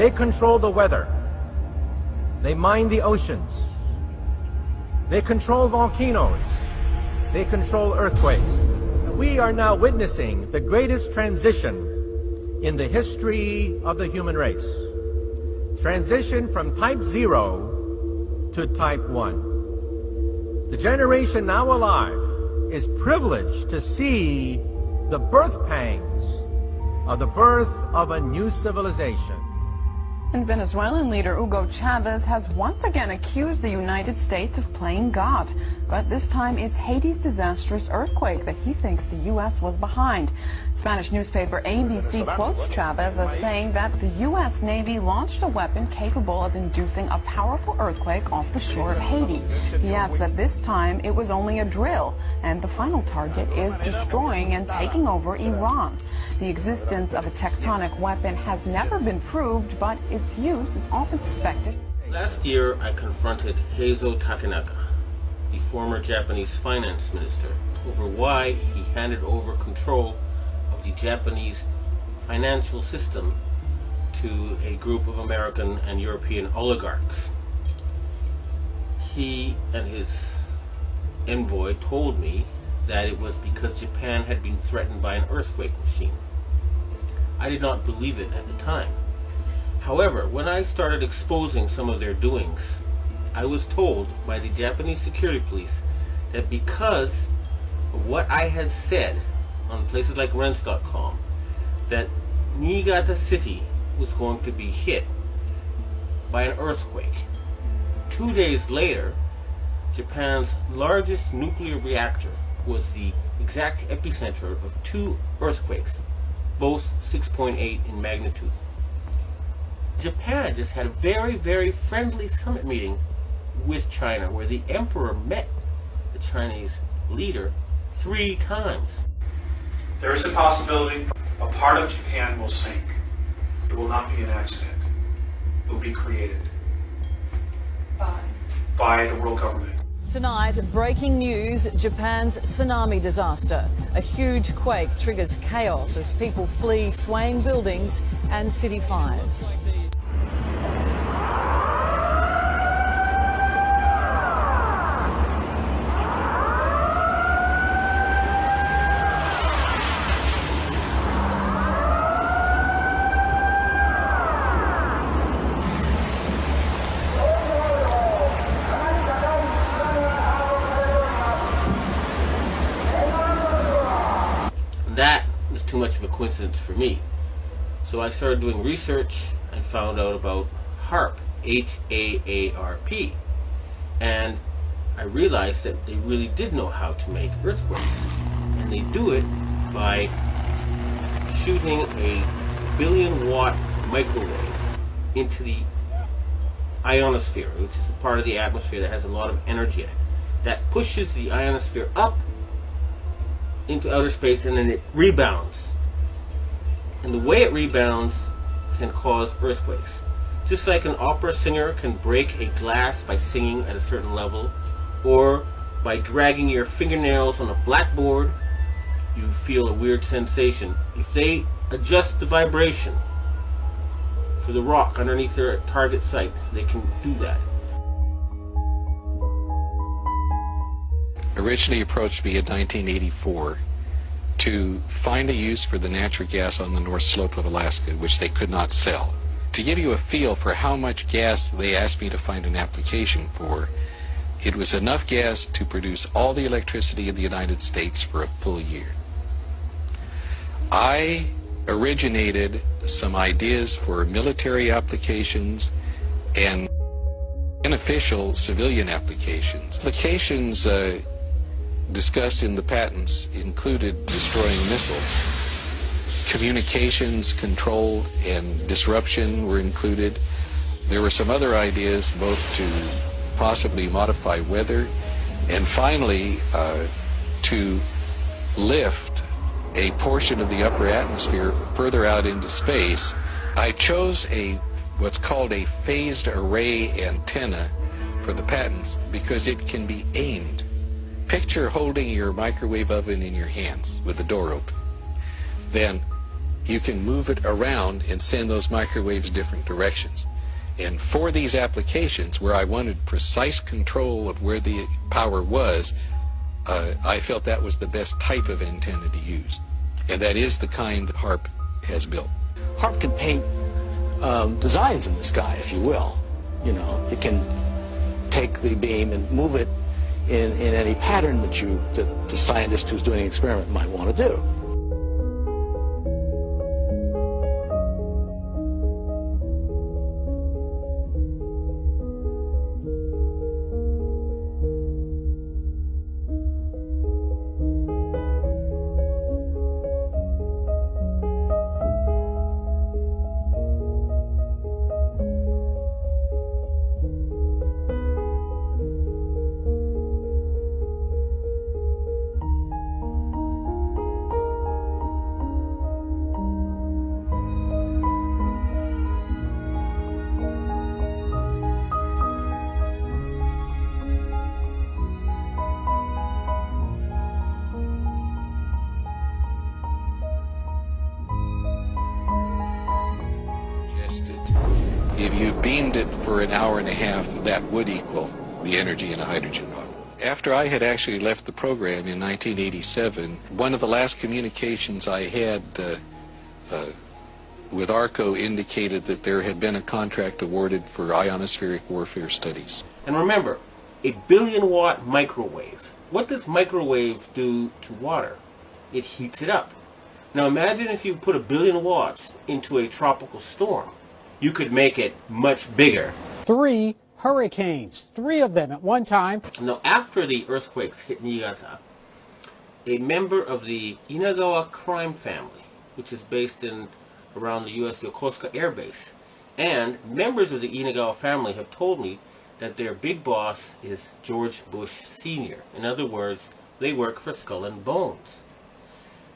They control the weather. They mine the oceans. They control volcanoes. They control earthquakes. We are now witnessing the greatest transition in the history of the human race. Transition from type 0 to type 1. The generation now alive is privileged to see the birth pangs of the birth of a new civilization. And Venezuelan leader Hugo Chavez has once again accused the United States of playing God. But this time it's Haiti's disastrous earthquake that he thinks the U.S. was behind. Spanish newspaper ABC quotes Chavez as saying that the U.S. Navy launched a weapon capable of inducing a powerful earthquake off the shore of Haiti. He adds that this time it was only a drill, and the final target is destroying and taking over Iran. The existence of a tectonic weapon has never been proved, but its use is often suspected. Last year, I confronted Heizo Takenaka, the former Japanese finance minister, over why he handed over control of the Japanese financial system to a group of American and European oligarchs. He and his envoy told me that it was because Japan had been threatened by an earthquake machine. I did not believe it at the time. However, when I started exposing some of their doings, I was told by the Japanese security police that because of what I had said on places like Rents.com, that Niigata City was going to be hit by an earthquake. 2 days later, Japan's largest nuclear reactor was the exact epicenter of 2 earthquakes, both 6.8 in magnitude. Japan just had a very, very friendly summit meeting with China where the emperor met the Chinese leader 3 times. There is a possibility a part of Japan will sink. It will not be an accident. It will be created by the world government. Tonight, breaking news, Japan's tsunami disaster. A huge quake triggers chaos as people flee swaying buildings and city fires. That was too much of a coincidence for me. So I started doing research and found out about HAARP, H-A-A-R-P. And I realized that they really did know how to make earthquakes. And they do it by shooting a 1 billion-watt microwave into the ionosphere, which is the part of the atmosphere that has a lot of energy in it. That pushes the ionosphere up into outer space, and then it rebounds. And the way it rebounds can cause earthquakes. Just like an opera singer can break a glass by singing at a certain level, or by dragging your fingernails on a blackboard, you feel a weird sensation. If they adjust the vibration for the rock underneath their target site, they can do that. Originally approached me in 1984 to find a use for the natural gas on the North Slope of Alaska, which they could not sell. To give you a feel for how much gas they asked me to find an application for, it was enough gas to produce all the electricity in the United States for a full year. I originated some ideas for military applications and unofficial civilian applications. Applications discussed in the patents included destroying missiles. Communications control and disruption were included. There were some other ideas both to possibly modify weather and finally to lift a portion of the upper atmosphere further out into space. I chose what's called a phased array antenna for the patents because it can be aimed. Picture holding your microwave oven in your hands with the door open. Then you can move it around and send those microwaves different directions. And for these applications where I wanted precise control of where the power was, I felt that was the best type of antenna to use. And that is the kind that HAARP has built. HAARP can paint designs in the sky, if you will. You know, it can take the beam and move it in any pattern that the scientist who's doing an experiment might want to do. If you beamed it for an hour and a half, that would equal the energy in a hydrogen bomb. After I had actually left the program in 1987, one of the last communications I had with ARCO indicated that there had been a contract awarded for ionospheric warfare studies. And remember, a billion-watt microwave. What does microwave do to water? It heats it up. Now imagine if you put 1 billion watts into a tropical storm. You could make it much bigger. 3 hurricanes, 3 of them at one time. Now, after the earthquakes hit Niigata, a member of the Inagawa crime family, which is based in around the U.S. Yokosuka Air Base, and members of the Inagawa family have told me that their big boss is George Bush Sr. In other words, they work for Skull and Bones.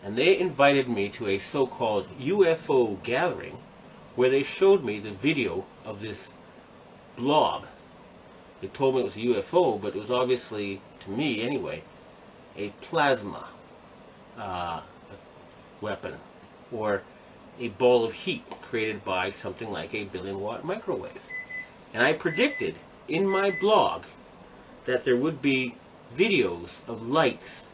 And they invited me to a so-called UFO gathering where they showed me the video of this blob. They told me it was a UFO, but it was obviously, to me anyway, a plasma weapon, or a ball of heat created by something like a 1 billion-watt microwave. And I predicted in my blog that there would be videos of lights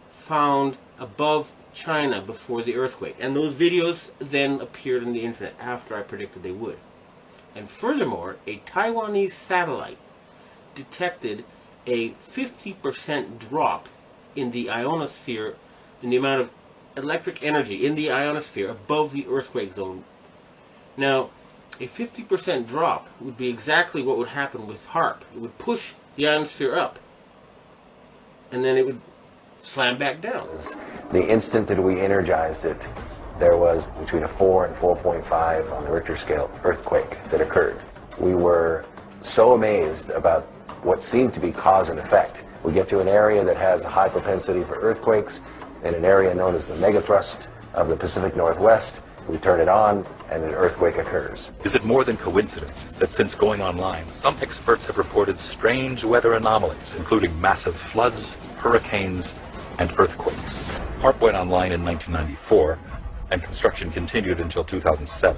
found above China before the earthquake. And those videos then appeared on the internet after I predicted they would. And furthermore, a Taiwanese satellite detected a 50% drop in the ionosphere, in the amount of electric energy in the ionosphere above the earthquake zone. Now, a 50% drop would be exactly what would happen with HAARP. It would push the ionosphere up, and then it would slam back down. The instant that we energized it, there was between a 4 and 4.5 on the Richter scale earthquake that occurred. We were so amazed about what seemed to be cause and effect. We get to an area that has a high propensity for earthquakes, in an area known as the megathrust of the Pacific Northwest. We turn it on, and an earthquake occurs. Is it more than coincidence that since going online, some experts have reported strange weather anomalies, including massive floods, hurricanes, and earthquakes? HAARP went online in 1994, and construction continued until 2007.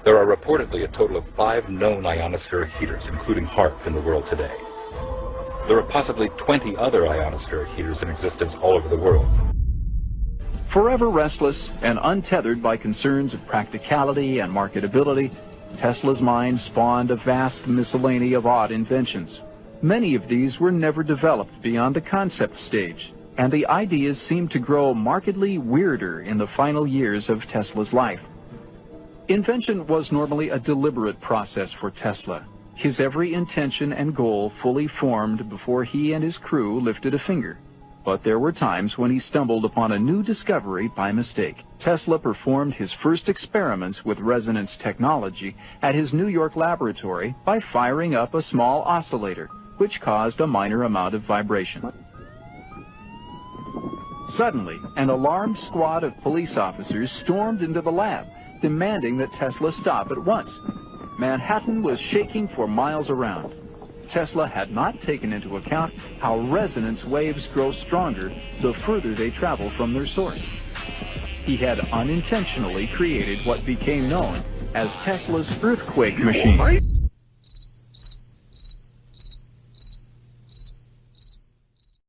There are reportedly a total of 5 known ionospheric heaters, including HAARP, in the world today. There are possibly 20 other ionospheric heaters in existence all over the world. Forever restless and untethered by concerns of practicality and marketability, Tesla's mind spawned a vast miscellany of odd inventions. Many of these were never developed beyond the concept stage, and the ideas seemed to grow markedly weirder in the final years of Tesla's life. Invention was normally a deliberate process for Tesla, his every intention and goal fully formed before he and his crew lifted a finger. But there were times when he stumbled upon a new discovery by mistake. Tesla performed his first experiments with resonance technology at his New York laboratory by firing up a small oscillator, which caused a minor amount of vibration. Suddenly, an alarmed squad of police officers stormed into the lab, demanding that Tesla stop at once. Manhattan was shaking for miles around. Tesla had not taken into account how resonance waves grow stronger the further they travel from their source. he had unintentionally created what became known as Tesla's earthquake machine.